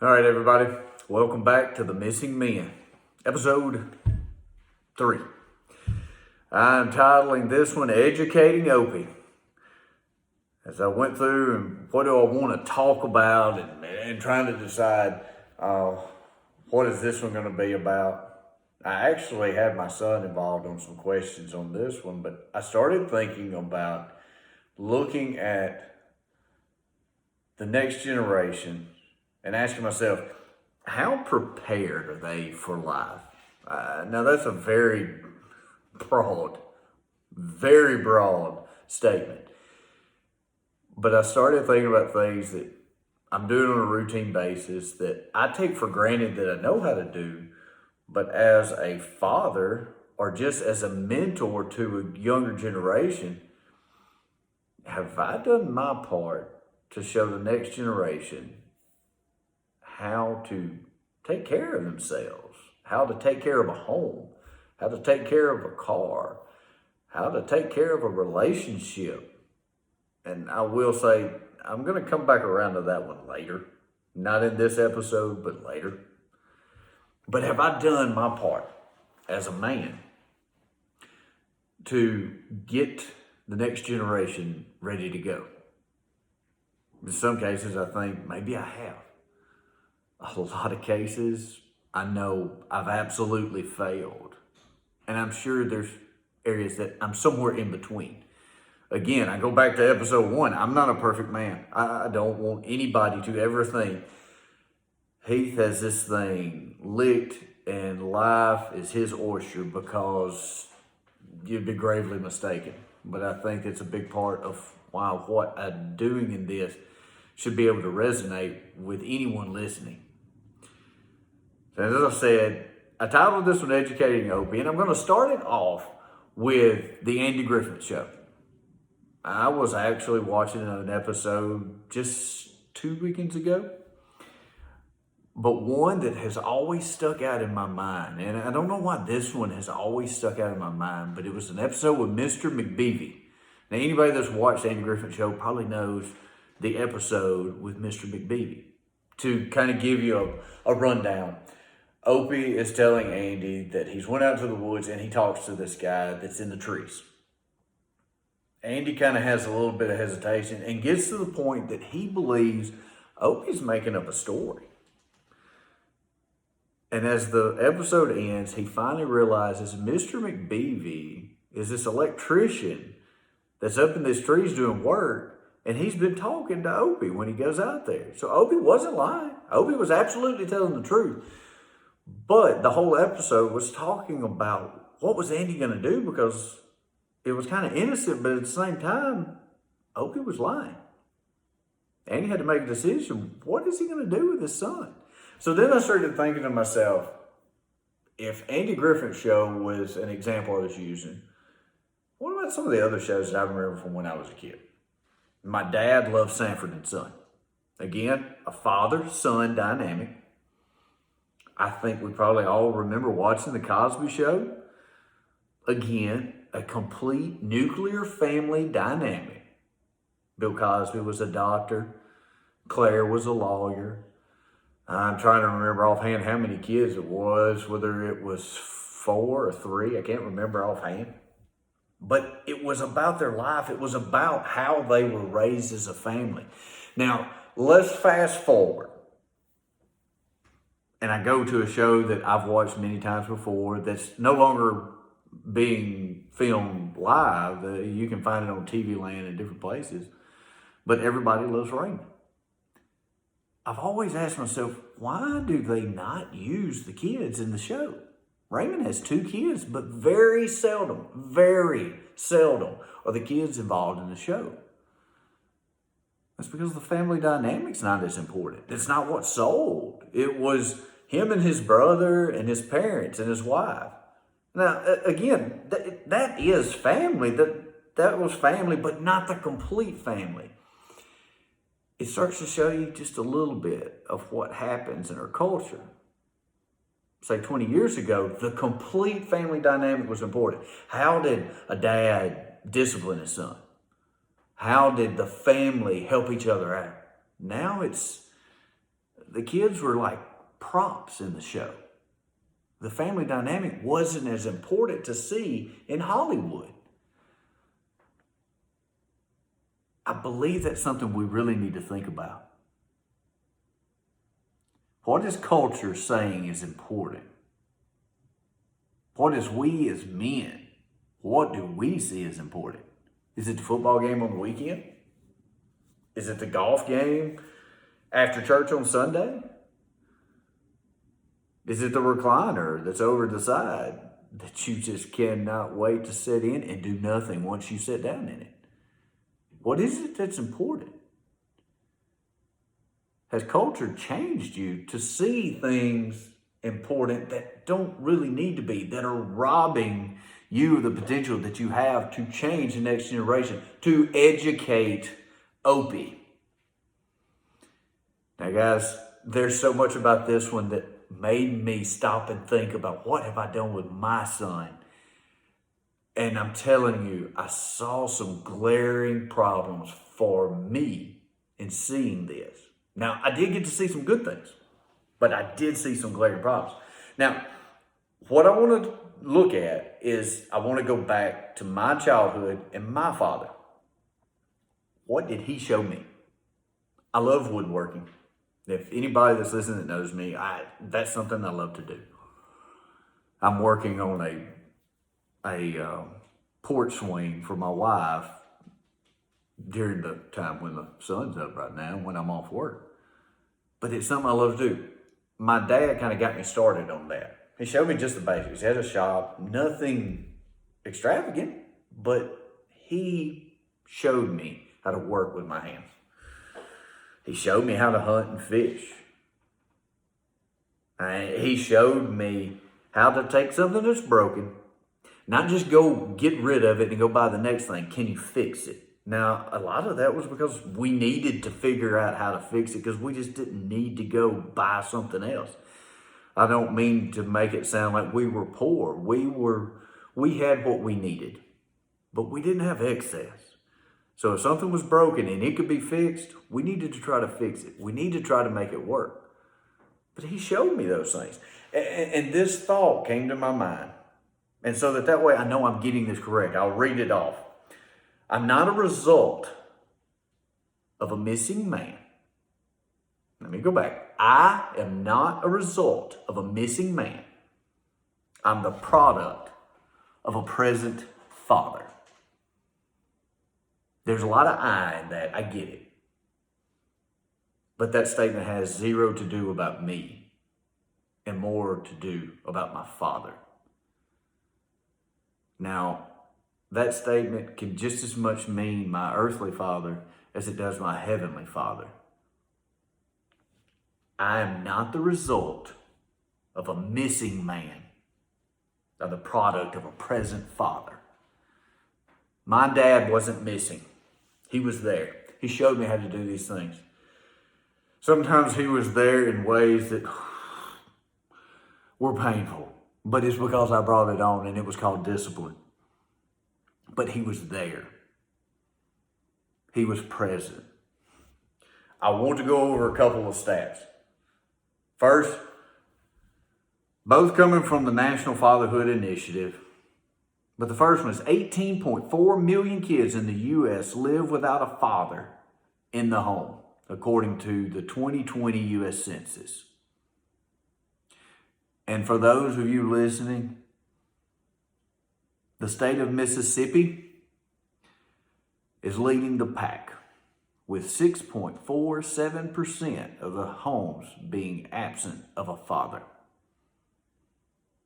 All right, everybody. Welcome back to The Missing Men, episode 3. I'm titling this one Educating Opie. As I went through and what do I want to talk about and trying to decide what is this one going to be about. I actually had my son involved on some questions on this one, but I started thinking about looking at the next generation and asking myself, how prepared are they for life? Now that's a very broad statement. But I started thinking about things that I'm doing on a routine basis that I take for granted that I know how to do, but as a father or just as a mentor to a younger generation, have I done my part to show the next generation how to take care of themselves, how to take care of a home, how to take care of a car, how to take care of a relationship? And I will say, I'm going to come back around to that one later. Not in this episode, but later. But have I done my part as a man to get the next generation ready to go? In some cases, I think maybe I have. A lot of cases, I know I've absolutely failed. And I'm sure there's areas that I'm somewhere in between. Again, I go back to episode 1. I'm not a perfect man. I don't want anybody to ever think Heath has this thing licked and life is his oyster, because you'd be gravely mistaken. But I think it's a big part of why what I'm doing in this should be able to resonate with anyone listening. So as I said, I titled this one Educating Opie, and I'm going to start it off with the Andy Griffith Show. I was actually watching an episode just 2 weekends ago, but one that has always stuck out in my mind, and I don't know why this one has always stuck out in my mind, but it was an episode with Mr. McBeevy. Now, anybody that's watched the Andy Griffith Show probably knows the episode with Mr. McBeevy. To kind of give you a rundown, Opie is telling Andy that he's went out to the woods and he talks to this guy that's in the trees. Andy kind of has a little bit of hesitation and gets to the point that he believes Opie's making up a story. And as the episode ends, he finally realizes Mr. McBeevy is this electrician that's up in these trees doing work, and he's been talking to Opie when he goes out there. So Opie wasn't lying. Opie was absolutely telling the truth. But the whole episode was talking about what was Andy going to do, because it was kind of innocent, but at the same time, Opie was lying. Andy had to make a decision. What is he going to do with his son? So then I started thinking to myself, if Andy Griffith's show was an example I was using, what about some of the other shows that I remember from when I was a kid? My dad loved Sanford and Son. Again, a father-son dynamic. I think we probably all remember watching The Cosby Show. Again, a complete nuclear family dynamic. Bill Cosby was a doctor. Claire was a lawyer. I'm trying to remember offhand how many kids it was, whether it was 4 or 3. I can't remember offhand. But it was about their life. It was about how they were raised as a family. Now, let's fast forward. And I go to a show that I've watched many times before that's no longer being filmed live. You can find it on TV Land in different places. But Everybody Loves Raymond. I've always asked myself, why do they not use the kids in the show? Raymond has 2 kids, but very seldom are the kids involved in the show. That's because the family dynamic's not as important. It's not what sold. It was him and his brother and his parents and his wife. Now, again, that is family. That was family, but not the complete family. It starts to show you just a little bit of what happens in our culture. Say 20 years ago, the complete family dynamic was important. How did a dad discipline his son? How did the family help each other out? Now it's The kids were like props in the show. The family dynamic wasn't as important to see in Hollywood. I believe that's something we really need to think about. What is culture saying is important? What is we as men, what do we see as important? Is it the football game on the weekend? Is it the golf game after church on Sunday? Is it the recliner that's over the side that you just cannot wait to sit in and do nothing once you sit down in it? What is it that's important? Has culture changed you to see things important that don't really need to be, that are robbing you of the potential that you have to change the next generation, to educate Opie? Now, guys, there's so much about this one that made me stop and think about what have I done with my son. And I'm telling you, I saw some glaring problems for me in seeing this. Now, I did get to see some good things, but I did see some glaring problems. Now, what I want to look at is I want to go back to my childhood and my father. What did he show me? I love woodworking. If anybody that's listening that knows me, that's something I love to do. I'm working on a porch swing for my wife during the time when the sun's up right now, when I'm off work. But it's something I love to do. My dad kind of got me started on that. He showed me just the basics. He had a shop, nothing extravagant, but he showed me how to work with my hands. He showed me how to hunt and fish. He showed me how to take something that's broken, not just go get rid of it and go buy the next thing. Can you fix it? Now, a lot of that was because we needed to figure out how to fix it because we just didn't need to go buy something else. I don't mean to make it sound like we were poor. We had what we needed, but we didn't have excess. So if something was broken and it could be fixed, we needed to try to fix it. We need to try to make it work. But he showed me those things. And this thought came to my mind. And so that way I know I'm getting this correct. I'll read it off. I'm not a result of a missing man. Let me go back. I am not a result of a missing man. I'm the product of a present father. There's a lot of I in that. I get it. But that statement has zero to do about me and more to do about my father. Now, that statement can just as much mean my earthly father as it does my heavenly father. I am not the result of a missing man, of the product of a present father. My dad wasn't missing. He was there. He showed me how to do these things. Sometimes he was there in ways that were painful, but it's because I brought it on and it was called discipline. But he was there. He was present. I want to go over a couple of stats. First, both coming from the National Fatherhood Initiative, but the first one is 18.4 million kids in the U.S. live without a father in the home, according to the 2020 U.S. Census. And for those of you listening, the state of Mississippi is leading the pack with 6.47% of the homes being absent of a father.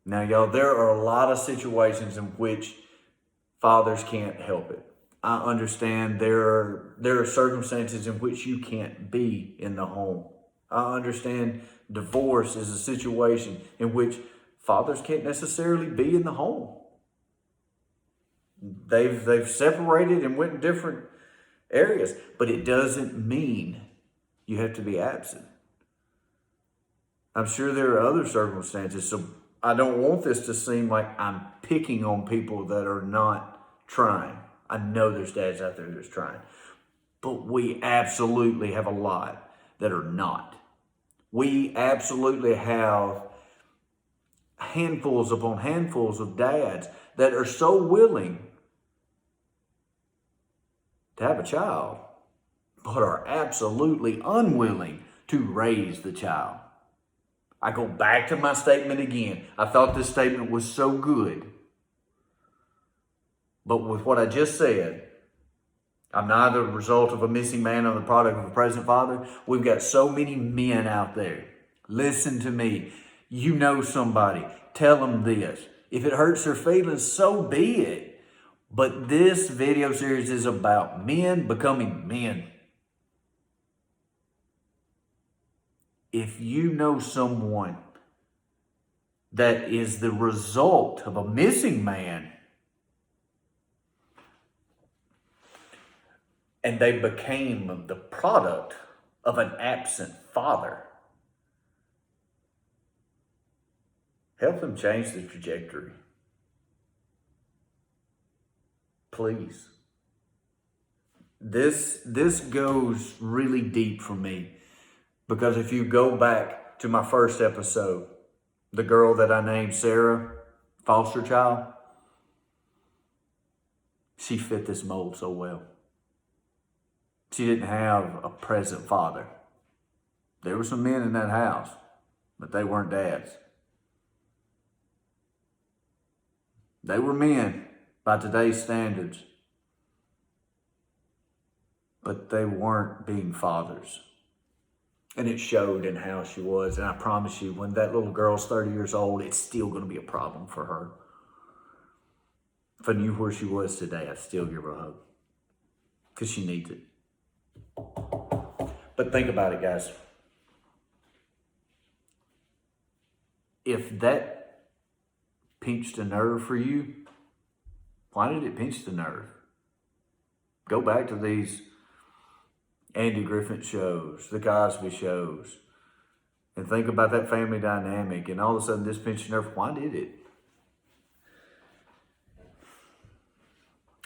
Now, y'all, there are a lot of situations in which fathers can't help it. I understand there are circumstances in which you can't be in the home. I understand divorce is a situation in which fathers can't necessarily be in the home. They've separated and went in different areas, but it doesn't mean you have to be absent. I'm sure there are other circumstances, so I don't want this to seem like I'm picking on people that are not trying. I know there's dads out there that's trying, but we absolutely have a lot that are not. We absolutely have handfuls upon handfuls of dads that are so willing to have a child, but are absolutely unwilling to raise the child. I go back to my statement again. I thought this statement was so good. But with what I just said, I'm neither the result of a missing man nor the product of a present father. We've got so many men out there. Listen to me. You know somebody. Tell them this. If it hurts their feelings, so be it. But this video series is about men becoming men. If you know someone that is the result of a missing man and they became the product of an absent father, help them change the trajectory. Please. This goes really deep for me. Because if you go back to my first episode, the girl that I named Sarah, foster child, she fit this mold so well. She didn't have a present father. There were some men in that house, but they weren't dads. They were men by today's standards, but they weren't being fathers. And it showed in how she was. And I promise you, when that little girl's 30 years old, it's still going to be a problem for her. If I knew where she was today, I'd still give her a hug. Because she needs it. But think about it, guys. If that pinched a nerve for you, why did it pinch the nerve? Go back to these Andy Griffith shows, the Cosby shows, and think about that family dynamic, and all of a sudden this pinched nerve. Why did it?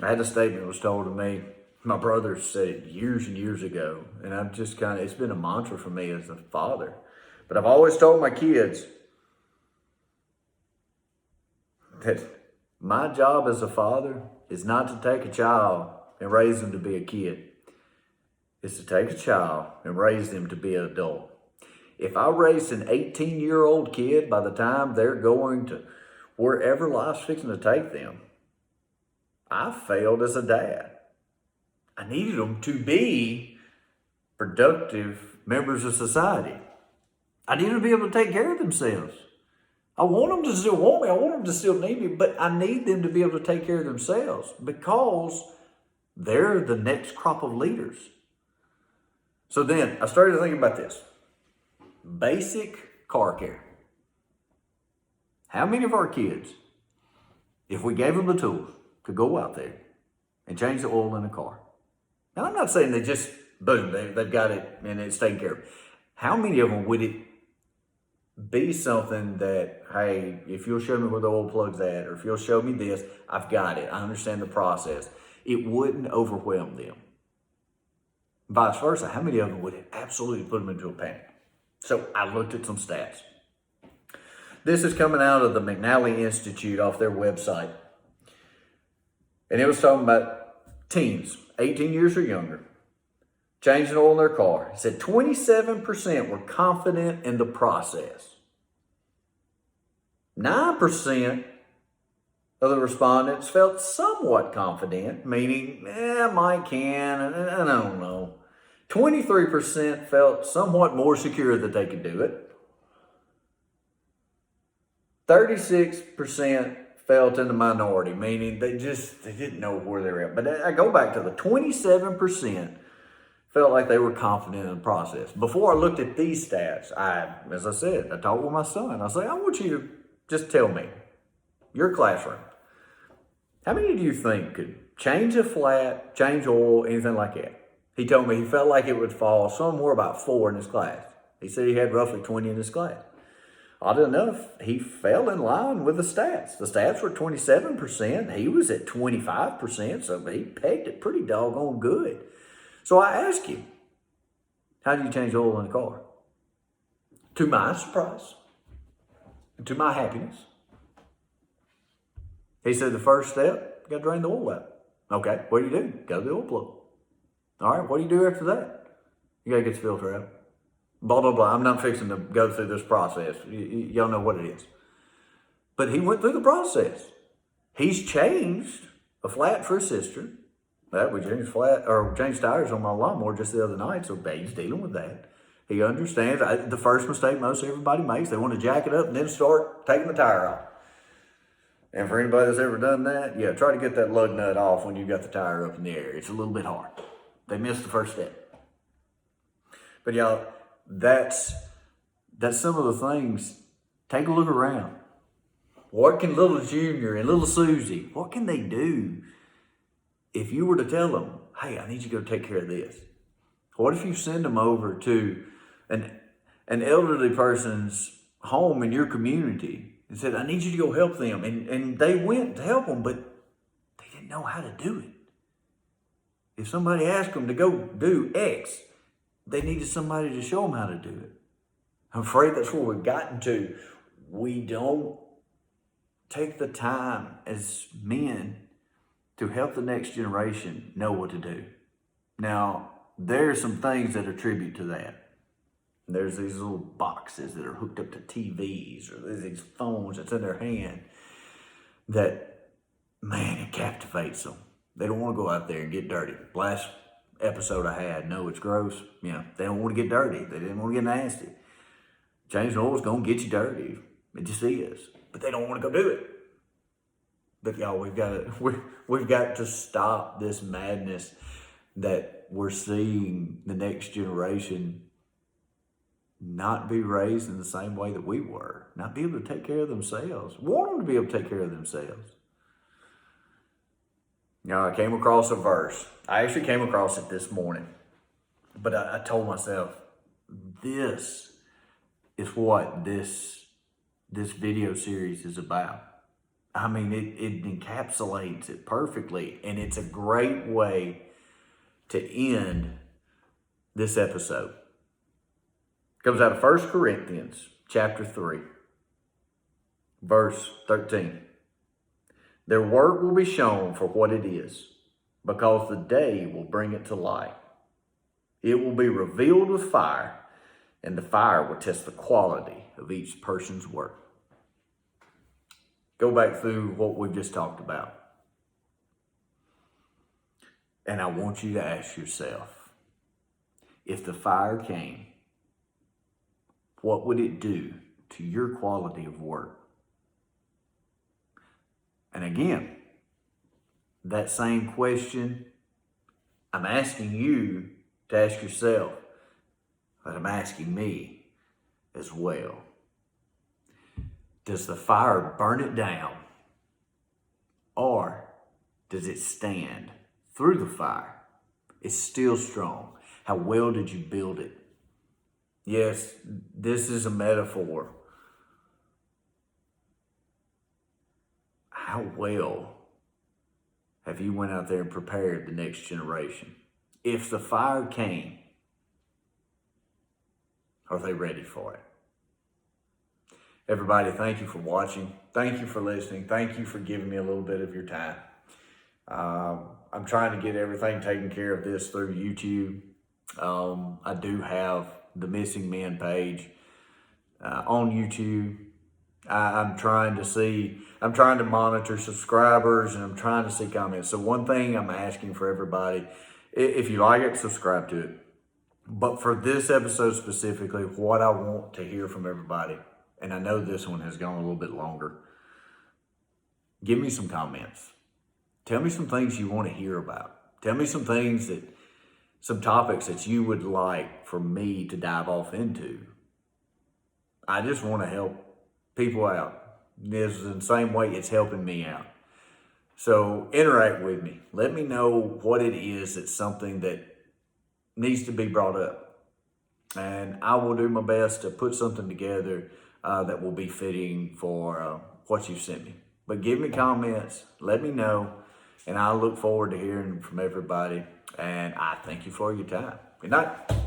I had a statement that was told to me. My brother said it years and years ago, and I've just it's been a mantra for me as a father. But I've always told my kids that my job as a father is not to take a child and raise them to be a kid. It's to take a child and raise them to be an adult. If I raise an 18-year-old kid by the time they're going to wherever life's fixing to take them, I failed as a dad. I needed them to be productive members of society. I needed them to be able to take care of themselves. I want them to still want me. I want them to still need me, but I need them to be able to take care of themselves because they're the next crop of leaders. So then I started thinking about this. Basic car care. How many of our kids, if we gave them the tools, could go out there and change the oil in a car? Now, I'm not saying they just, boom, they've got it and it's taken care of. How many of them would it be something that, hey, if you'll show me where the oil plug's at, or if you'll show me this, I've got it. I understand the process. It wouldn't overwhelm them. Vice versa, how many of them would it absolutely put them into a panic? So I looked at some stats. This is coming out of the McNally Institute off their website. And it was talking about teens, 18 years or younger, changing oil in their car. It said 27% were confident in the process. 9% of the respondents felt somewhat confident, meaning, I might can, and I don't know. 23% felt somewhat more secure that they could do it. 36% felt in the minority, meaning they didn't know where they were at. But I go back to the 27% felt like they were confident in the process. Before I looked at these stats, as I said, I talked with my son. I said, I want you to just tell me, your classroom, how many do you think could change a flat, change oil, anything like that? He told me he felt like it would fall somewhere about 4 in his class. He said he had roughly 20 in his class. Oddly enough, he fell in line with the stats. The stats were 27%. He was at 25%, so he pegged it pretty doggone good. So I asked him, how do you change oil in a car? To my surprise, and to my happiness, he said the first step, got to drain the oil out. Okay, what do you do? Go to the oil plug. All right, what do you do after that? You got to get the filter out. Blah, blah, blah. I'm not fixing to go through this process. Y'all know what it is. But he went through the process. He's changed a flat for his sister. We changed tires on my lawnmower just the other night, so he's dealing with that. He understands. The first mistake most everybody makes, they want to jack it up and then start taking the tire off. And for anybody that's ever done that, yeah, try to get that lug nut off when you've got the tire up in the air. It's a little bit hard. They missed the first step. But y'all, that's some of the things. Take a look around. What can little Junior and little Susie, what can they do if you were to tell them, hey, I need you to go take care of this? What if you send them over to an elderly person's home in your community and said, I need you to go help them. And they went to help them, but they didn't know how to do it. If somebody asked them to go do X, they needed somebody to show them how to do it. I'm afraid that's where we've gotten to. We don't take the time as men to help the next generation know what to do. Now, there are some things that attribute to that. There's these little boxes that are hooked up to TVs, or there's these phones that's in their hand that, man, it captivates them. They don't want to go out there and get dirty. Last episode I had, no, it's gross. Yeah, they don't want to get dirty. They didn't want to get nasty. Changing oil is going to get you dirty. It just is. But they don't want to go do it. But y'all, we've got to stop this madness that we're seeing the next generation not be raised in the same way that we were, not be able to take care of themselves. Want them to be able to take care of themselves. Now, I came across a verse. I actually came across it this morning, but I told myself, this is what this video series is about. I mean, it encapsulates it perfectly, and it's a great way to end this episode. It comes out of 1 Corinthians chapter 3, verse 13. Their work will be shown for what it is, because the day will bring it to light. It will be revealed with fire, and the fire will test the quality of each person's work. Go back through what we've just talked about. And I want you to ask yourself, if the fire came, what would it do to your quality of work? And again, that same question I'm asking you to ask yourself, but I'm asking me as well. Does the fire burn it down, or does it stand through the fire? It's still strong. How well did you build it? Yes, this is a metaphor. How well have you went out there and prepared the next generation? If the fire came, are they ready for it? Everybody, thank you for watching. Thank you for listening. Thank you for giving me a little bit of your time. I'm trying to get everything taken care of this through YouTube. I do have the Missing Men page on YouTube. I'm trying to monitor subscribers, and I'm trying to see comments. So one thing I'm asking for everybody, if you like it, subscribe to it. But for this episode specifically, what I want to hear from everybody, and I know this one has gone a little bit longer, give me some comments. Tell me some things you want to hear about. Tell me some topics that you would like for me to dive off into. I just want to help people out. This is the same way it's helping me out. So interact with me. Let me know what it is that's something that needs to be brought up. And I will do my best to put something together that will be fitting for what you sent me. But give me comments, let me know, and I look forward to hearing from everybody. And I thank you for your time. Good night.